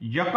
1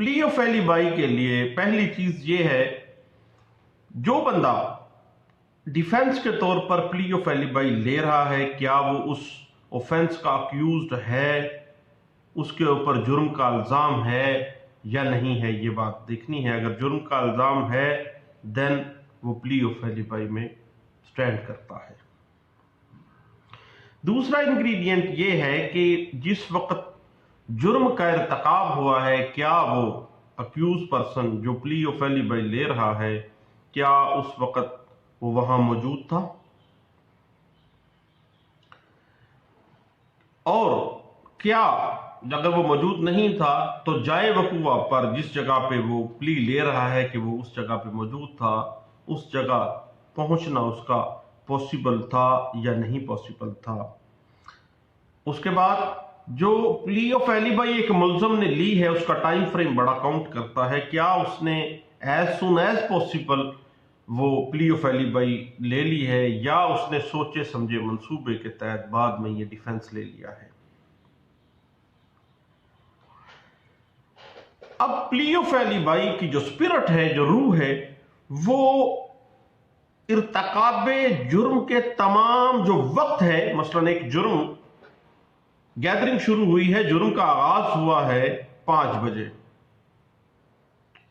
پلی آف ایلیبائی کے لیے پہلی چیز یہ ہے، جو بندہ ڈیفینس کے طور پر پلی آف ایلیبائی لے رہا ہے، کیا وہ اس اوفینس کا اکیوزڈ ہے، اس کے اوپر جرم کا الزام ہے یا نہیں ہے، یہ بات دیکھنی ہے۔ اگر جرم کا الزام ہے دین وہ پلی آف ایلیبائی میں سٹینڈ کرتا ہے۔ دوسرا انگریڈینٹ یہ ہے کہ جس وقت جرم کا ارتکاب ہوا ہے، کیا وہ اکیوز پرسن جو پلی آف ایلیبائی لے رہا ہے، کیا اس وقت وہ وہاں موجود تھا، اور کیا اگر وہ موجود نہیں تھا تو جائے وقوع پر جس جگہ پہ وہ پلی لے رہا ہے کہ وہ اس جگہ پہ موجود تھا، اس جگہ پہنچنا اس کا پاسبل تھا یا نہیں پاسبل تھا۔ اس کے بعد جو پلی آف ایلیبائی ایک ملزم نے لی ہے، اس کا ٹائم فریم بڑا کاؤنٹ کرتا ہے، کیا اس نے ایز سون ایز پاسبل وہ پلی آف ایلیبائی لے لی ہے، یا اس نے سوچے سمجھے منصوبے کے تحت بعد میں یہ ڈیفنس لے لیا ہے۔ اب پلی آف ایلیبائی کی جو سپرٹ ہے، جو روح ہے، وہ ارتکاب جرم کے تمام جو وقت ہے، مثلا ایک جرم گیدرنگ شروع ہوئی ہے، جرم کا آغاز ہوا ہے 5 بجے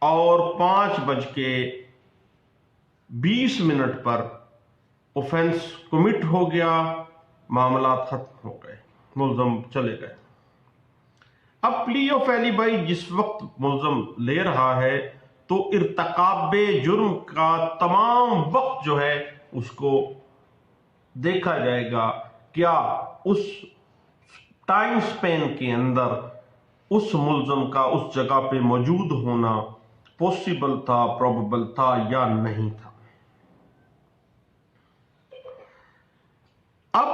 اور 5:20 پر اوفینس کمٹ ہو گیا، معاملات ختم ہو گئے، ملزم چلے گئے۔ اب پلی آف ایلیبائی جس وقت ملزم لے رہا ہے تو ارتکاب جرم کا تمام وقت جو ہے اس کو دیکھا جائے گا، کیا اس ٹائم سپین کے اندر اس ملزم کا اس جگہ پہ موجود ہونا پاسبل تھا، پروبیبل تھا یا نہیں تھا۔ اب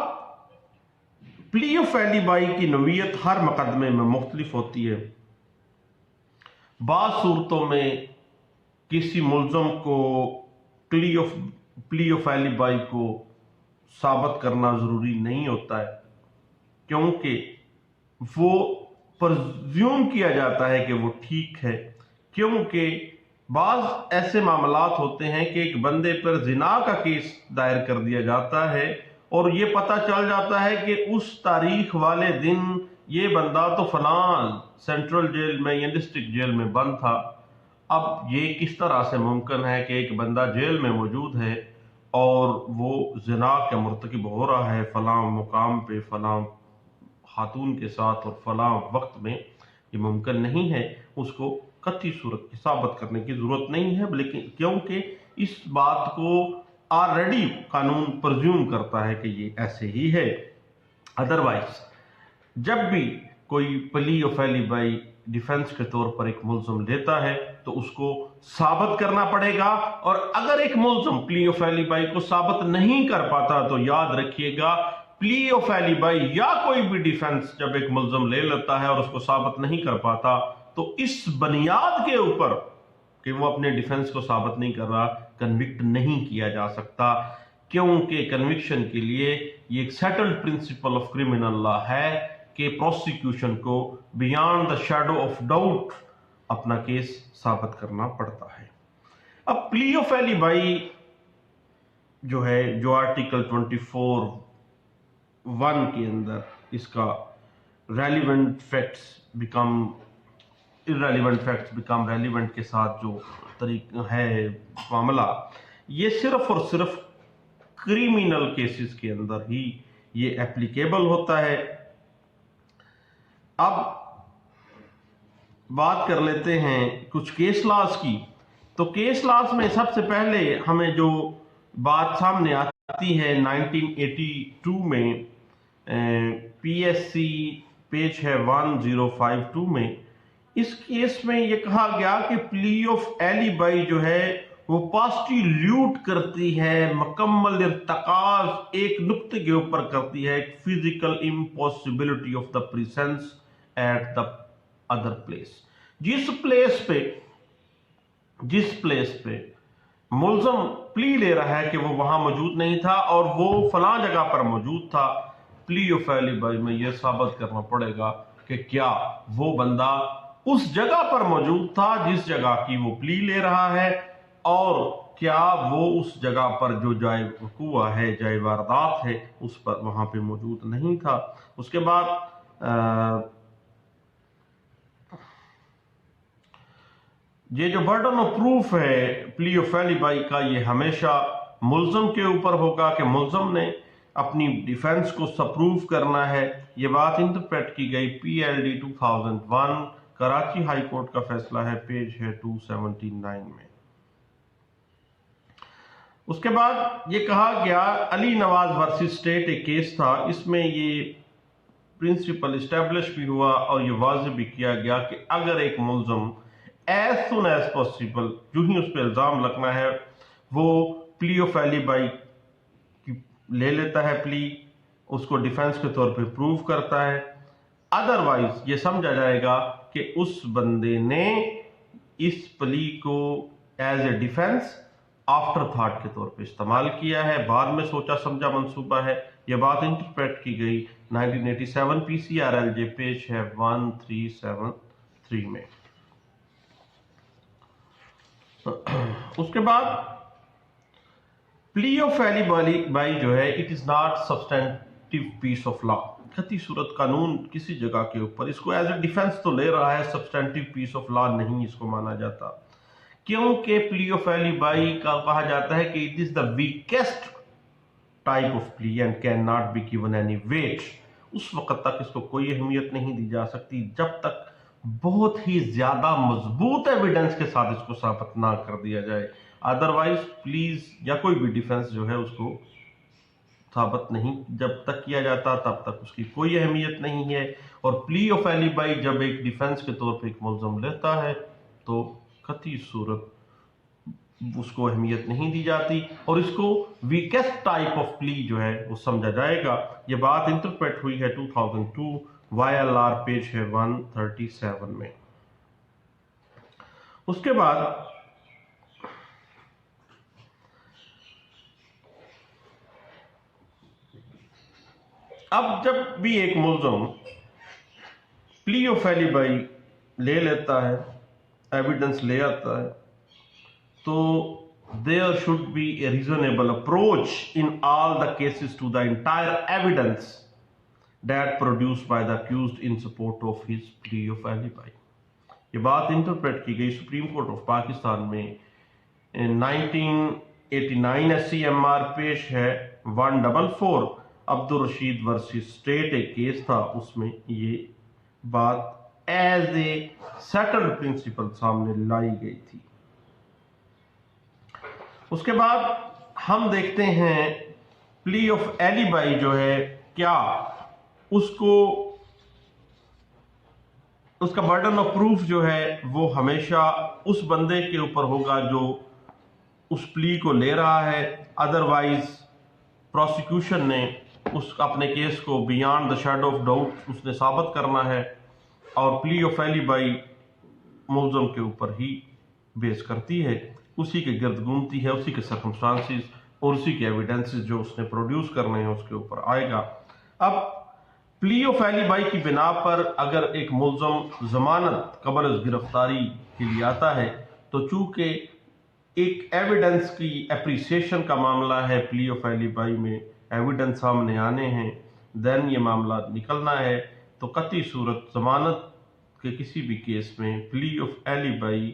پلی آف ایلیبائی کی نوعیت ہر مقدمے میں مختلف ہوتی ہے۔ بعض صورتوں میں کسی ملزم کو پلی آف ایلیبائی کو ثابت کرنا ضروری نہیں ہوتا ہے، کیونکہ وہ پرزیوم کیا جاتا ہے کہ وہ ٹھیک ہے، کیونکہ بعض ایسے معاملات ہوتے ہیں کہ ایک بندے پر زنا کا کیس دائر کر دیا جاتا ہے اور یہ پتہ چل جاتا ہے کہ اس تاریخ والے دن یہ بندہ تو فلاں سینٹرل جیل میں یا ڈسٹرکٹ جیل میں بند تھا۔ اب یہ کس طرح سے ممکن ہے کہ ایک بندہ جیل میں موجود ہے اور وہ زنا کا مرتکب ہو رہا ہے فلاں مقام پہ فلاں خاتون کے ساتھ اور فلاں وقت میں؟ یہ ممکن نہیں ہے، اس کو قطعی صورت کی ثابت کرنے کی ضرورت نہیں ہے، لیکن کیونکہ اس بات کو آلریڈی قانون پرزیوم کرتا ہے کہ یہ ایسے ہی ہے۔ ادروائز جب بھی کوئی پلی آف ایلیبائی ڈیفنس کے طور پر ایک ملزم لیتا ہے تو اس کو ثابت کرنا پڑے گا، اور اگر ایک ملزم پلی آف ایلیبائی کو ثابت نہیں کر پاتا تو یاد رکھیے گا پلی آف ایلیبائی یا کوئی بھی ڈیفنس جب ایک ملزم لے لیتا ہے اور اس کو ثابت نہیں کر پاتا تو اس بنیاد کے اوپر کہ وہ اپنے ڈیفنس کو ثابت نہیں کر رہا کنوکٹ نہیں کیا جا سکتا، کیونکہ کنوکشن کے لیے یہ ایک settled principle of criminal law ہے کہ پروسیکیوشن کو beyond the shadow of doubt اپنا کیس ثابت کرنا پڑتا ہے۔ اب پلی آف ایلیبائی جو ہے، جو آرٹیکل 24(1) کے اندر اس کا relevant facts become irrelevant facts become relevant کے ساتھ جو طریقہ ہے معاملہ، یہ صرف اور صرف کریمنل کیسز کے اندر ہی یہ اپلیکیبل ہوتا ہے۔ اب بات کر لیتے ہیں کچھ کیس لاز کی۔ تو کیس لاز میں سب سے پہلے ہمیں جو بات سامنے آتی ہے 1982 میں پی ایس سی پیج ہے 1052 میں، اس کیس میں یہ کہا گیا کہ پلی آف ایلیبائی جو ہے وہ پاسٹیلیوٹ کرتی ہے، مکمل ارتکاز ایک نقطے کے اوپر کرتی ہے، ایک physical impossibility of the presence at the other place. جس پلیس پہ ملزم پلی لے رہا ہے کہ وہ وہاں موجود نہیں تھا اور وہ فلاں جگہ پر موجود تھا، پلی آف ایلیبائی میں یہ ثابت کرنا پڑے گا کہ کیا وہ بندہ اس جگہ پر موجود تھا جس جگہ کی وہ پلی لے رہا ہے، اور کیا وہ اس جگہ پر جو جائے وقوع ہے، جائے واردات ہے، اس پر وہاں پہ موجود نہیں تھا۔ اس کے بعد یہ جو برڈن آف پروف ہے پلی آف ایلیبائی کا، یہ ہمیشہ ملزم کے اوپر ہوگا کہ ملزم نے اپنی ڈیفینس کو سپروف کرنا ہے۔ یہ بات انٹرپریٹ کی گئی PLD 2001 کراچی ہائی کورٹ کا فیصلہ ہے، پیج ہے 279 میں۔ اس کے بعد یہ کہا گیا علی نواز ورسز اسٹیٹ ایک کیس تھا، اس میں یہ پرنسپل اسٹیبلش بھی ہوا اور یہ واضح بھی کیا گیا کہ اگر ایک ملزم ایز سون ایز پاسبل جو ہی اس پہ الزام لگنا ہے وہ پلی آف ایلیبائی لے لیتا ہے، پلی اس کو ڈیفینس کے طور پہ پروف کرتا ہے، ادروائز یہ سمجھا جائے گا کہ اس بندے نے اس پلی کو as a defence after thought کے طور پہ استعمال کیا ہے، بعد میں سوچا سمجھا منصوبہ ہے۔ یہ بات انٹرپریٹ کی گئی 1987 PCRLJ پیج ہے 1373 میں۔ اس کے بعد پلی آف ایلیبائی جو ہے it is not substantive piece of law, قطعی صورت قانون کسی جگہ کے اوپر اس کو ایز اے ڈیفینس تو لے رہا ہے، سبسٹینٹیو پیس آف لا نہیں اس کو مانا جاتا، کیونکہ پلی آف ایلیبائی کا کہا جاتا ہے کہ it is the weakest type of plea and can not be given any weight. اس وقت تک اس کو کوئی اہمیت نہیں دی جا سکتی جب تک بہت ہی زیادہ مضبوط ایویڈنس کے ساتھ اس کو ثابت نہ کر دیا جائے، ادروائز پلیز یا کوئی بھی ڈیفینس جو ہے اس کو ثابت نہیں جب تک کیا جاتا تب تک اس کی کوئی اہمیت نہیں ہے۔ اور پلی آف ایلیبائی جب ایک ڈیفینس کے طور پہ ایک ملزم لیتا ہے تو قطعی صورت اس کو اہمیت نہیں دی جاتی اور اس کو ویکسٹ ٹائپ آف پلی جو ہے وہ سمجھا جائے گا۔ یہ بات انٹرپریٹ ہوئی ہے 2002 YLR پیج ہے 137 میں۔ اس کے بعد اب جب بھی ایک ملزم پلی آف ایلیبائی لے لیتا ہے، ایویڈنس لے آتا ہے، تو there should be a reasonable approach in all the cases to the entire evidence that produced by the accused in support of his plea of alibi۔ یہ بات انٹرپریٹ کی گئی سپریم کورٹ آف پاکستان میں 1989 SCMR پیش ہے 144 Abdul Rashid versus state ایک case تھا، اس میں یہ بات ایز اے سیٹلڈ پرنسپل سامنے لائی گئی تھی۔ اس کے بعد ہم دیکھتے ہیں پلی آف ایلیبائی جو ہے کیا اس کا برڈن آف پروف جو ہے وہ ہمیشہ اس بندے کے اوپر ہوگا جو اس پلی کو لے رہا ہے، ادروائز پروسیکیوشن نے اپنے کیس کو beyond the shadow of doubt اس نے ثابت کرنا ہے، اور پلی آف ایلیبائی ملزم کے اوپر ہی بیس کرتی ہے، اسی کے گرد گھومتی ہے، اسی کے سرکمسٹانسز اور اسی کے ایویڈنسز جو اس نے پروڈیوس کرنے ہیں اس کے اوپر آئے گا۔ اب پلی آف ایلیبائی کی بنا پر اگر ایک ملزم ضمانت قبل از گرفتاری کے لیے آتا ہے تو چونکہ ایک ایویڈنس کی اپریسیشن کا معاملہ ہے، پلی آف ایلیبائی میں ایویڈنس سامنے آنے ہیں، دین یہ معاملہ نکلنا ہے، تو قطعی صورت ضمانت کے کسی بھی کیس میں پلی آف ایلیبائی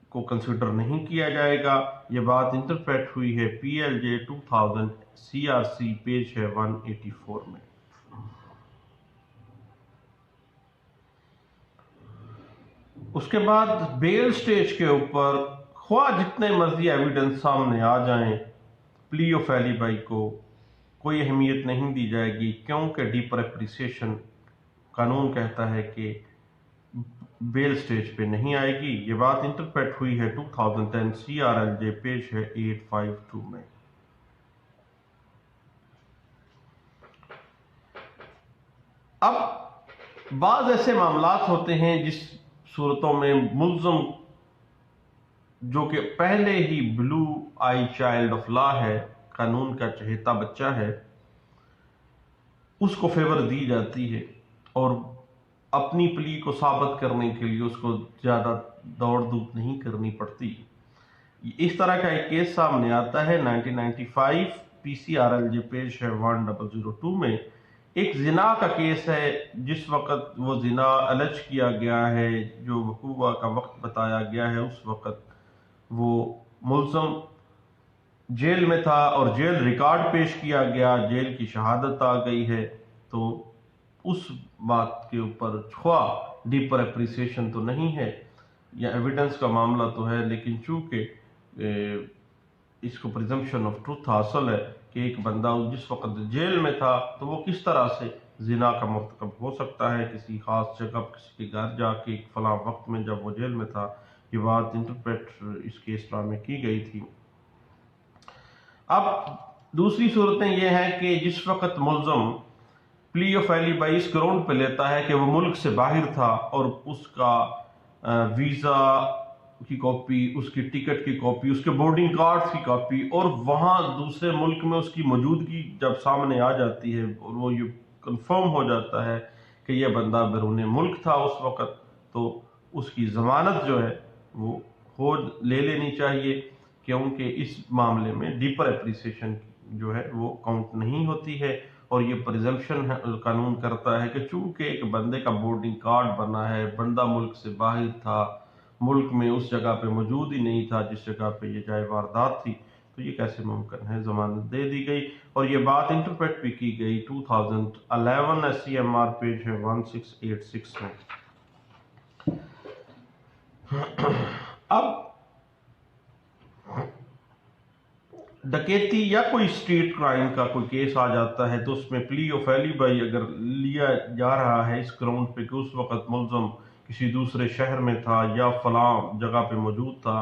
کو کنسیڈر نہیں کیا جائے گا۔ یہ بات انٹرپریٹ ہوئی ہے PLJ 2000 CRC پیج ہے 184 میں۔ اس کے بعد بیل سٹیج کے اوپر خواہ جتنے مرضی ایویڈنس سامنے آ جائیں، پلی آف ایلیبائی کو کوئی اہمیت نہیں دی جائے گی، کیونکہ ڈیپر اپریسیشن قانون کہتا ہے کہ بیل سٹیج پہ نہیں آئے گی۔ یہ بات انٹرپریٹ ہوئی ہے 2010 CRLJ پیج ہے 852 میں۔ اب بعض ایسے معاملات ہوتے ہیں جس صورتوں میں ملزم جو کہ پہلے ہی بلو آئی چائلڈ آف لا ہے، قانون کا چہیتا بچہ ہے، اس کو فیور دی جاتی ہے اور اپنی پلی کو ثابت کرنے کے لیے اس کو زیادہ دوڑ دھوپ نہیں کرنی پڑتی۔ اس طرح کا ایک کیس سامنے آتا ہے 1995 PCRLJ پیج ہے 1002 میں، ایک زنا کا کیس ہے۔ جس وقت وہ زنا الج کیا گیا ہے، جو وقوع کا وقت بتایا گیا ہے، اس وقت وہ ملزم جیل میں تھا اور جیل ریکارڈ پیش کیا گیا، جیل کی شہادت آ گئی ہے۔ تو اس بات کے اوپر خواہ ڈیپر اپریسیشن تو نہیں ہے یا ایویڈنس کا معاملہ تو ہے، لیکن چونکہ اس کو پریزمپشن آف ٹروتھ حاصل ہے کہ ایک بندہ جس وقت جیل میں تھا تو وہ کس طرح سے زنا کا مرتکب ہو سکتا ہے کسی خاص جگہ کسی کے گھر جا کے ایک فلاں وقت میں جب وہ جیل میں تھا۔ یہ بات انٹرپریٹ اس کیس میں کی گئی تھی۔ اب دوسری صورتیں یہ ہیں کہ جس وقت ملزم پلی آف ایلیبائی اس گراؤنڈ پہ لیتا ہے کہ وہ ملک سے باہر تھا اور اس کا ویزا کی کاپی، اس کی ٹکٹ کی کاپی، اس کے بورڈنگ کارڈز کی کاپی، اور وہاں دوسرے ملک میں اس کی موجودگی جب سامنے آ جاتی ہے اور وہ یہ کنفرم ہو جاتا ہے کہ یہ بندہ بیرون ملک تھا اس وقت، تو اس کی ضمانت جو ہے وہ لے لینی چاہیے، کیونکہ اس معاملے میں ڈیپر اپریسیشن جو ہے وہ کاؤنٹ نہیں ہوتی ہے۔ اور یہ پریزمپشن قانون کرتا ہے کہ چونکہ ایک بندے کا بورڈنگ کارڈ بنا ہے، بندہ ملک سے باہر تھا، ملک میں اس جگہ پہ موجود ہی نہیں تھا جس جگہ پہ یہ جائے واردات تھی، تو یہ کیسے ممکن ہے؟ ضمانت دے دی گئی، اور یہ بات انٹرپریٹ بھی کی گئی 2011 SCMR پیج ہے 1686 میں۔ اب ڈکیتی یا کوئی اسٹریٹ کرائم کا کوئی کیس آ جاتا ہے تو اس میں پلی آف ایلیبائی اگر لیا جا رہا ہے اس گراؤنڈ پہ کہ اس وقت ملزم کسی دوسرے شہر میں تھا یا فلاں جگہ پہ موجود تھا،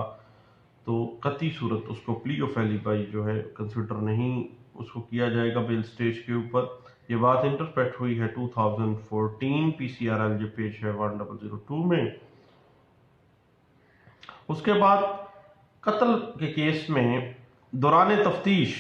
تو قطعی صورت اس کو پلی آف ایلیبائی جو ہے کنسیڈر نہیں اس کو کیا جائے گا بیل سٹیج کے اوپر۔ یہ بات انٹرپریٹ ہوئی ہے 2014 PCRLJ پیج ہے 1002 میں۔ اس کے بعد قتل کے کیس میں دوران تفتیش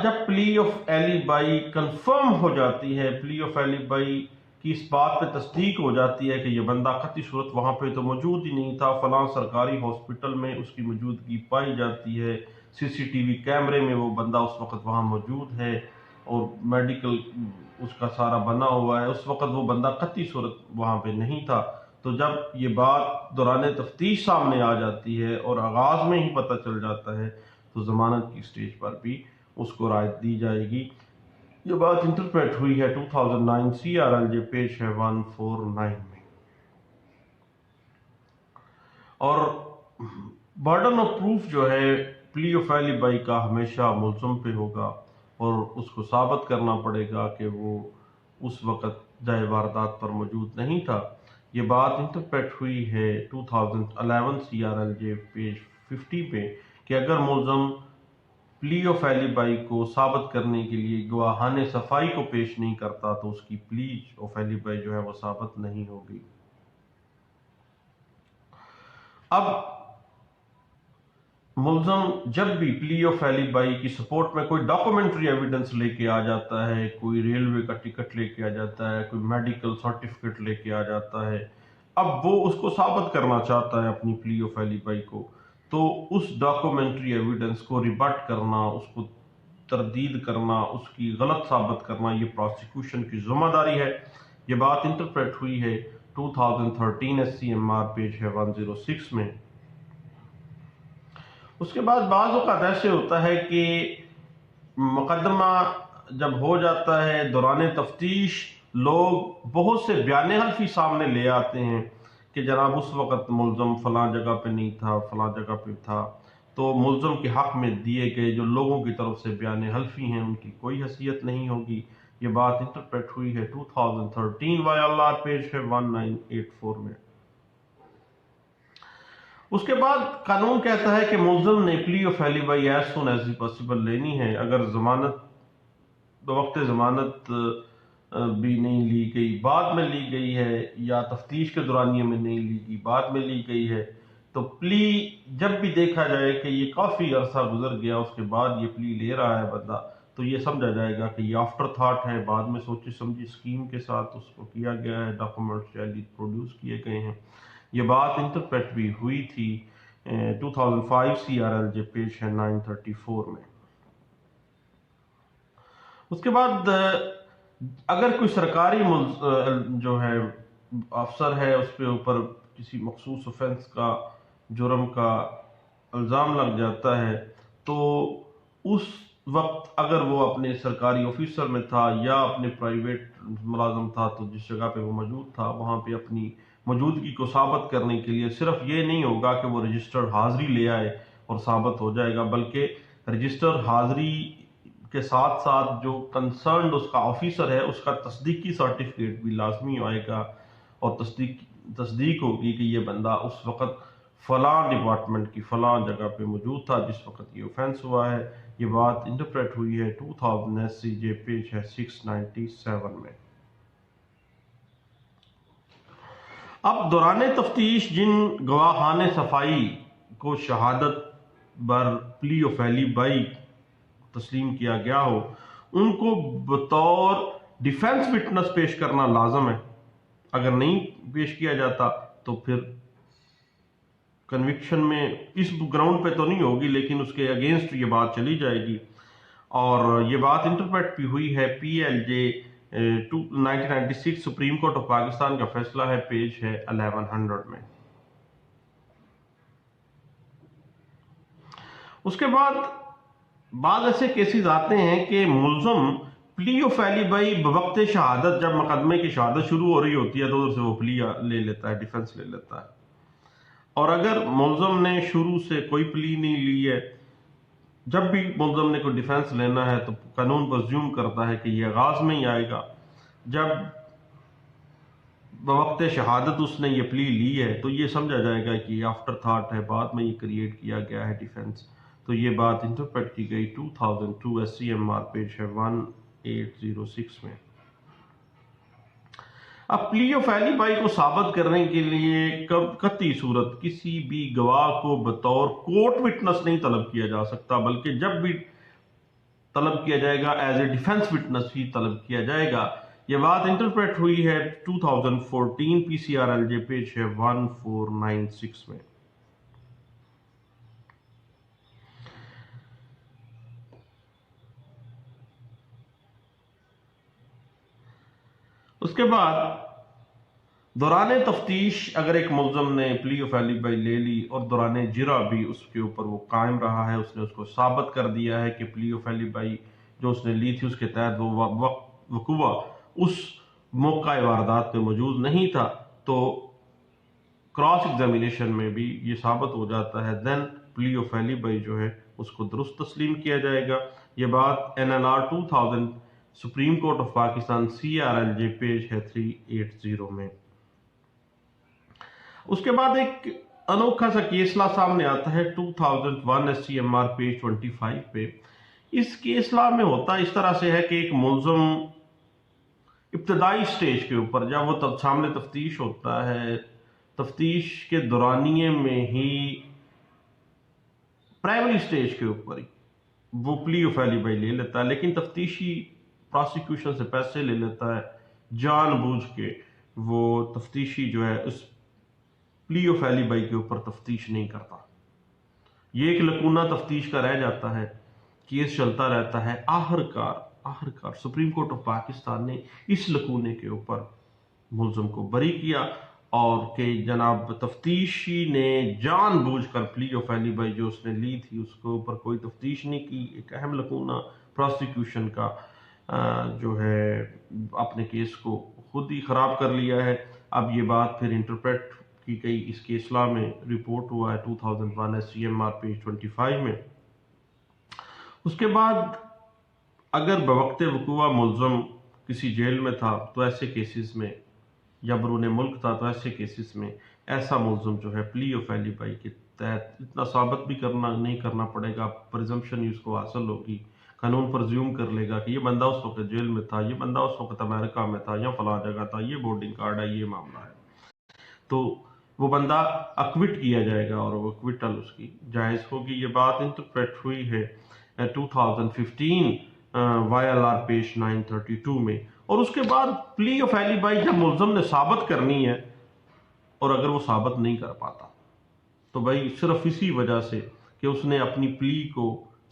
جب پلی آف ایلیبائی کنفرم ہو جاتی ہے، پلی آف ایلیبائی کی اس بات پہ تصدیق ہو جاتی ہے کہ یہ بندہ قطعی صورت وہاں پہ تو موجود ہی نہیں تھا، فلاں سرکاری ہاسپٹل میں اس کی موجودگی پائی جاتی ہے، CCTV کیمرے میں وہ بندہ اس وقت وہاں موجود ہے اور میڈیکل اس کا سارا بنا ہوا ہے، اس وقت وہ بندہ قطعی صورت وہاں پہ نہیں تھا۔ تو جب یہ بات دوران تفتیش سامنے آ جاتی ہے اور آغاز میں ہی پتہ چل جاتا ہے تو ضمانت کی سٹیج پر بھی اس کو رعایت دی جائے گی۔ یہ بات انٹرپریٹ ہوئی ہے 2009 CRLJ پیج ہے 149 میں۔ اور برڈن آف پروف جو ہے پلی آف ایلیبائی کا ہمیشہ ملزم پہ ہوگا اور اس کو ثابت کرنا پڑے گا کہ وہ اس وقت جائے واردات پر موجود نہیں تھا۔ یہ بات انٹرپریٹ ہوئی ہے 2011 CRLJ پیج 50 پہ کہ اگر ملزم پلی آف ایلیبائی کو ثابت کرنے کے لیے گواہان صفائی کو پیش نہیں کرتا تو اس کی پلی آف ایلیبائی جو ہے وہ ثابت نہیں ہوگی۔ اب ملزم جب بھی پلی آف ایلیبائی کی سپورٹ میں کوئی ڈاکومنٹری ایویڈنس لے کے آ جاتا ہے، کوئی ریلوے کا ٹکٹ لے کے آ جاتا ہے، کوئی میڈیکل سرٹیفکیٹ لے کے آ جاتا ہے، اب وہ اس کو ثابت کرنا چاہتا ہے اپنی پلی آف ایلیبائی کو، تو اس ڈاکومنٹری ایویڈنس کو ریبٹ کرنا، اس کو تردید کرنا، اس کی غلط ثابت کرنا، یہ پروسیکیوشن کی ذمہ داری ہے۔ یہ بات انٹرپریٹ ہوئی ہے 2013 SCMR پیج ہے 106 میں۔ اس کے بعد بعض اوقات ایسے ہوتا ہے کہ مقدمہ جب ہو جاتا ہے دوران تفتیش لوگ بہت سے بیان حلفی سامنے لے آتے ہیں کہ جناب اس وقت ملزم فلاں جگہ پہ نہیں تھا، فلاں جگہ پہ تھا، تو ملزم کے حق میں دیے گئے جو لوگوں کی طرف سے بیان حلفی ہیں ان کی کوئی حیثیت نہیں ہوگی۔ یہ بات انٹرپریٹ ہوئی ہے 2013 YLR پیج ہے 1984 میں۔ اس کے بعد قانون کہتا ہے کہ ملزم نے plea of alibi as soon as possible لینی ہے۔ اگر ضمانت بوقت ضمانت بھی نہیں لی گئی، بعد میں لی گئی ہے، یا تفتیش کے دورانیے میں نہیں لی گئی، بعد میں لی گئی ہے، تو پلی جب بھی دیکھا جائے کہ یہ کافی عرصہ گزر گیا اس کے بعد یہ پلی لے رہا ہے بندہ، تو یہ سمجھا جائے گا کہ یہ آفٹر تھاٹ ہے، بعد میں سوچی سمجھی اسکیم کے ساتھ اس کو کیا گیا ہے، ڈاکومنٹس جعلی پروڈیوس کیے گئے ہیں۔ یہ بات انٹرپریٹ بھی ہوئی تھی 2005 CRLJ پیج ہے 934 میں۔ اس کے بعد اگر کوئی سرکاری جو ہے افسر ہے، اس پہ اوپر کسی مخصوص اوفینس کا، جرم کا الزام لگ جاتا ہے، تو اس وقت اگر وہ اپنے سرکاری آفیسر میں تھا یا اپنے پرائیویٹ ملازم تھا، تو جس جگہ پہ وہ موجود تھا وہاں پہ اپنی موجودگی کو ثابت کرنے کے لیے صرف یہ نہیں ہوگا کہ وہ رجسٹرڈ حاضری لے آئے اور ثابت ہو جائے گا، بلکہ رجسٹر حاضری کے ساتھ ساتھ جو کنسرنڈ اس کا آفیسر ہے اس کا تصدیقی سرٹیفکیٹ بھی لازمی آئے گا، اور تصدیق ہوگی کہ یہ بندہ اس وقت فلاں ڈپارٹمنٹ کی فلاں جگہ پہ موجود تھا جس وقت یہ اوفینس ہوا ہے۔ یہ بات انٹرپریٹ ہوئی ہے 2000 SCJ پیج ہے 697 میں۔ اب دوران تفتیش جن گواہان صفائی کو شہادت بر پلی آف ایلیبائی تسلیم کیا گیا ہو، ان کو بطور ڈیفینس وٹنس پیش کرنا لازم ہے۔ اگر نہیں پیش کیا جاتا تو پھر کنوکشن میں اس گراؤنڈ پہ تو نہیں ہوگی، لیکن اس کے اگینسٹ یہ بات چلی جائے گی۔ اور یہ بات انٹرپریٹ بھی ہوئی ہے PLJ 1996 supreme court of Pakistan کا فیصلہ ہے، پیج ہے 1100 میں۔ اس کے بعد ایسے کیسز آتے ہیں کہ ملزم پلی آف ایلیبائی بوقت شہادت، جب مقدمے کی شہادت شروع ہو رہی ہوتی ہے تو ادھر سے وہ پلی لے لیتا ہے، ڈیفنس لے لیتا ہے، اور اگر ملزم نے شروع سے کوئی پلی نہیں لی ہے، جب بھی ملزم نے کوئی ڈیفنس لینا ہے تو قانون پرزیوم کرتا ہے کہ یہ آغاز میں ہی آئے گا۔ جب بوقت شہادت اس نے یہ پلی لی ہے تو یہ سمجھا جائے گا کہ یہ آفٹر تھاٹ ہے، بعد میں یہ کریٹ کیا گیا ہے ڈیفنس۔ تو یہ بات انٹرپریٹ کی گئی 2002 SCMR پیج ہے 1806 میں۔ اب پلی آف ایلیبائی کو ثابت کرنے کے لیے قطعی صورت کسی بھی گواہ کو بطور کورٹ وٹنس نہیں طلب کیا جا سکتا، بلکہ جب بھی طلب کیا جائے گا ایز اے ڈیفنس وٹنس ہی طلب کیا جائے گا۔ یہ بات انٹرپریٹ ہوئی ہے 2014 PCRLJ پیج ہے 1496 میں۔ اس کے بعد دوران تفتیش اگر ایک ملزم نے پلی آف ایلیبائی لے لی اور دوران جرا بھی اس کے اوپر وہ قائم رہا ہے، اس نے اس کو ثابت کر دیا ہے کہ پلی آف ایلیبائی جو اس نے لی تھی اس کے تحت وہ وقوع اس موقع واردات پہ موجود نہیں تھا، تو کراس ایگزامینیشن میں بھی یہ ثابت ہو جاتا ہے، دین پلی آف ایلیبائی جو ہے اس کو درست تسلیم کیا جائے گا۔ یہ بات NLR 2000 supreme court of Pakistan CRLJ page ہے 380 میں۔ اس کے بعد ایک انوکھا سا کیسلا سامنے آتا ہے 2001 SCMR پیج 25 پہ۔ اس کیسلا میں ہوتا اس طرح سے ہے کہ ایک ملزم ابتدائی سٹیج کے اوپر جب وہ سامنے تفتیش ہوتا ہے، تفتیش کے دورانیے میں ہی پرائمری سٹیج کے اوپر ہی وہ پلی آف ایلیبائی لے لیتا ہے، لیکن تفتیشی پراسیکیوشن سے پیسے لے لیتا ہے، جان بوجھ کے وہ تفتیشی جو ہے اس پلی آف ایلیبائی کے اوپر تفتیش نہیں کرتا۔ یہ ایک لکونہ تفتیش کا رہ جاتا ہے، کیس چلتا رہتا ہے، آخر کار سپریم کورٹ آف پاکستان نے اس لکونے کے اوپر ملزم کو بری کیا، اور کہ جناب تفتیشی نے جان بوجھ کر پلی آف ایلیبائی جو اس نے لی تھی اس کے اوپر کوئی تفتیش نہیں کی، ایک اہم لکونہ پراسیکیوشن کا جو ہے اپنے کیس کو خود ہی خراب کر لیا ہے۔ اب یہ بات پھر انٹرپریٹ کی گئی، اس کیسلا میں رپورٹ ہوا ہے 2001 SCMR پیج 25 میں۔ اس کے بعد اگر بوقت وقوع ملزم کسی جیل میں تھا تو ایسے کیسز میں، یا بیرون ملک تھا تو ایسے کیسز میں ایسا ملزم جو ہے پلی آف ایلیبائی کے تحت اتنا ثابت بھی نہیں کرنا پڑے گا، پرزمپشن اس کو حاصل ہوگی، قانون پرزیوم کر لے گا کہ یہ بندہ اس وقت جیل میں تھا، یہ بندہ اس وقت امریکہ میں تھا یا فلاں جگہ تھا، یہ بورڈنگ کارڈ ہے، یہ معاملہ ہے، تو وہ بندہ اکوٹ کیا جائے گا اور وہ اکوٹل اس کی جائز ہوگی۔ یہ بات انٹرپریٹ ہوئی ہے 2015 YLR پیش 932 میں. اور اس کے بعد پلی آف ایلیبائی جب ملزم نے ثابت کرنی ہے اور اگر وہ ثابت نہیں کر پاتا تو بھائی صرف اسی وجہ سے کہ اس نے اپنی پلی کو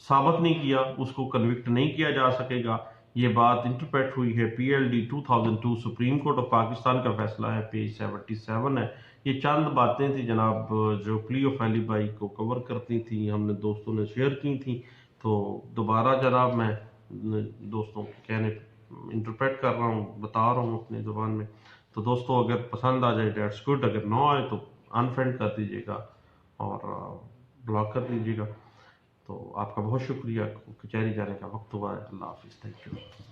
ثابت نہیں کیا اس کو کنوکٹ نہیں کیا جا سکے گا. یہ بات انٹرپریٹ ہوئی ہے PLD 2002 supreme court of Pakistan کا فیصلہ ہے، پیج 77 ہے. یہ چند باتیں تھیں جناب جو پلی آف ایلیبائی کو کور کرتی تھیں، ہم نے دوستوں نے شیئر کی تھیں. تو دوبارہ جناب میں دوستوں کے کہنے انٹرپریٹ کر رہا ہوں، بتا رہا ہوں اپنی زبان میں. تو دوستوں اگر پسند آ جائے دیٹس گڈ، اگر نہ آئے تو انفرینڈ کر دیجیے گا اور بلاک کر دیجیے گا. تو آپ کا بہت شکریہ. کچہری جانے کا وقت ہوا ہے. اللہ حافظ. Thank you.